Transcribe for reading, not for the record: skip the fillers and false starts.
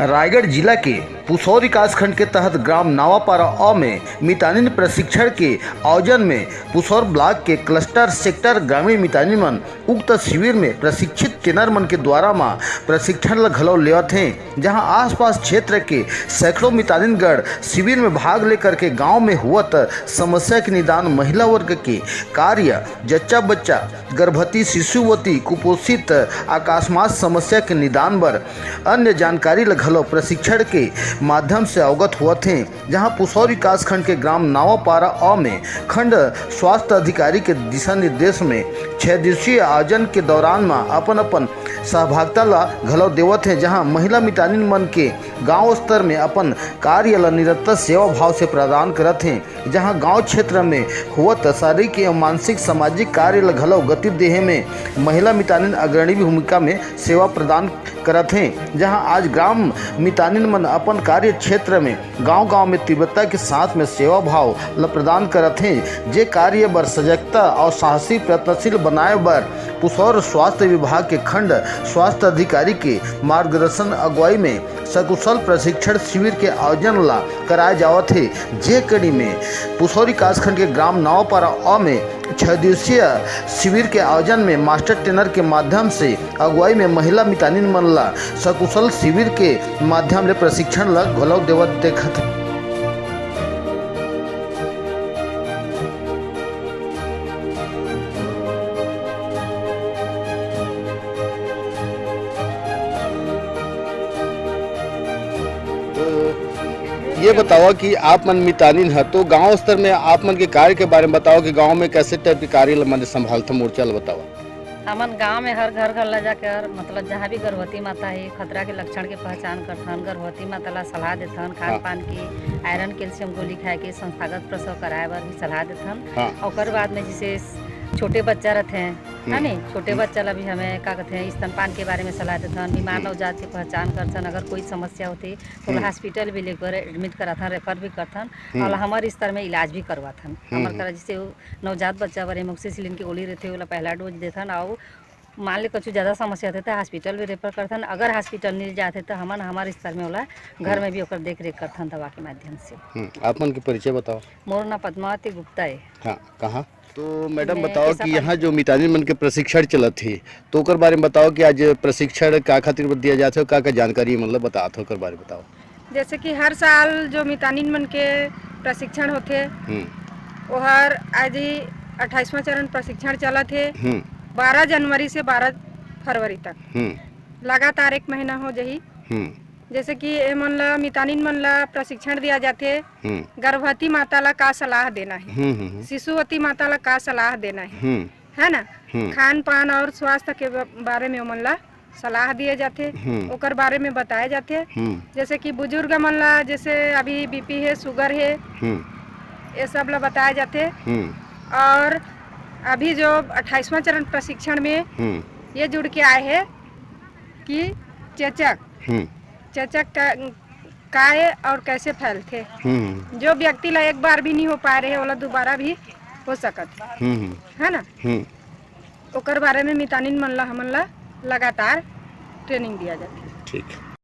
रायगढ़ जिला के पुसौर विकास खंड के तहत ग्राम नावापारा अ में मितानिन प्रशिक्षण के आयोजन में पुसौर ब्लॉक के क्लस्टर सेक्टर ग्रामीण मितानिन मन उक्त शिविर में प्रशिक्षित ट्रेनर मन के द्वारा प्रशिक्षण ल घलो लेवत हैं, जहां आसपास क्षेत्र के सैकड़ों मितानिनगढ़ शिविर में भाग लेकर के गांव में हुआ समस्या के निदान, महिला वर्ग के कार्य, जच्चा बच्चा, गर्भवती शिशुवती, कुपोषित, आकास्मात समस्या के निदान बर अन्य जानकारी घलो प्रशिक्षण के माध्यम से अवगत हुए थे। जहां पुसौर विकास खंड के ग्राम नावापारा अ में खंड स्वास्थ्य अधिकारी के दिशा निर्देश में 6 दिवसीय आयोजन के दौरान में अपन सहभागिता ला घलो देवत हैं, जहां महिला मितानिन मन के गांव स्तर में अपन कार्य ला निरंतर सेवा भाव से प्रदान करत हैं। जहां गांव क्षेत्र में हुआ शारीरिक एवं मानसिक सामाजिक कार्य ला घलो गति देहे में महिला मितानिन अग्रणी भूमिका में सेवा प्रदान करत हैं। जहां आज ग्राम मितानिन मन अपन कार्य क्षेत्र में गांव-गांव में तीव्रता के साथ में सेवा भाव ल प्रदान करत हैं। जे कार्य बर सजगता और साहसी प्रयत्नशील बनाए बर पुसौर स्वास्थ्य विभाग के खंड स्वास्थ्य अधिकारी के मार्गदर्शन अगुवाई में सकुशल प्रशिक्षण शिविर के आयोजन ला कराए जावत है। जे कड़ी में पुसौर विकास खंड के ग्राम नावापारा अ में 6 दिवसीय शिविर के आयोजन में मास्टर ट्रेनर के माध्यम से अगुवाई में महिला मितानिन मन ला सकुशल शिविर के माध्यम ले प्रशिक्षण ला घलो देवत देखत। ये बताओ कि आप मन मितानिन है तो गांव स्तर में आप मन के कार्य के बारे में बताओ कि गांव में कैसे टाइप के कार्य मन संभालते मोर्चा ल बताओ। हमन गांव में हर घर ले जाकर मतलब जहाँ भी गर्भवती माता है खतरा के लक्षण के पहचान करथन, गर्भवती माता ला सलाह देथन, खान पान की आयरन कैल्शियम गोली खाए के संस्थागत प्रसव कराए बर भी सलाह देथन। और बाद में जैसे छोटे बच्चा रहते हैं है नहीं, छोटे बच्चा ला भी हमें क्या कहते हैं स्तनपान के बारे में सलाह देथन, बीमार नवजात की पहचान करथन, अगर कोई समस्या होती तो हॉस्पिटल भी लेकर एडमिट कराथन, रेफर भी करथन और हमारे स्तर में इलाज भी करवाथन। हमारे तरह जैसे नवजात बच्चा बर एमोक्सिसिलिन की गोली रहते वो पहला डोज देथन और मान ले कुछ ज़्यादा समस्या होते तो हॉस्पिटल भी रेफर करथन। अगर हॉस्पिटल नहीं जाते तो हमन हमारे स्तर में होला घर में भी ओकर देख रेख करथन दवा के माध्यम से। आप मन के परिचय बताओ। मोर नाम पद्मावती गुप्ता है। हाँ, कहाँ? तो मैडम बताओ कि यहाँ जो मितानिन मन के प्रशिक्षण चलत थी तो ओकर बारे में बताओ कि आज प्रशिक्षण का खातिर दिया जाता है, का जानकारी मतलब बताओ ओकर बारे में बताओ। जैसे कि हर साल जो मितानिन मन के प्रशिक्षण होते वो हर आज ही 28वां चरण प्रशिक्षण चलत है 12 जनवरी से 12 फरवरी तक लगातार 1 महीना हो जही। जैसे कि मन ला मितानिन मन ला प्रशिक्षण दिया जाते गर्भवती माता ला का सलाह देना है, शिशुवती माता ला का सलाह देना है ना, खान पान और स्वास्थ्य के बारे में मन ला सलाह दिए जाते, ओकर बारे में बताए जाते। जैसे कि बुजुर्ग मन ला जैसे अभी बीपी है, शुगर है, ये सब ला बताए जाते। और अभी जो 28वां चरण प्रशिक्षण में ये जुड़ के आए हैं कि चेचक का है और कैसे फैलते, जो व्यक्ति ला एक बार भी नहीं हो पा रहे वाला दोबारा भी हो सकत है ना, ओकर बारे में मितानिन मन ला हमन ला लगातार ट्रेनिंग दिया जाती है। ठीक।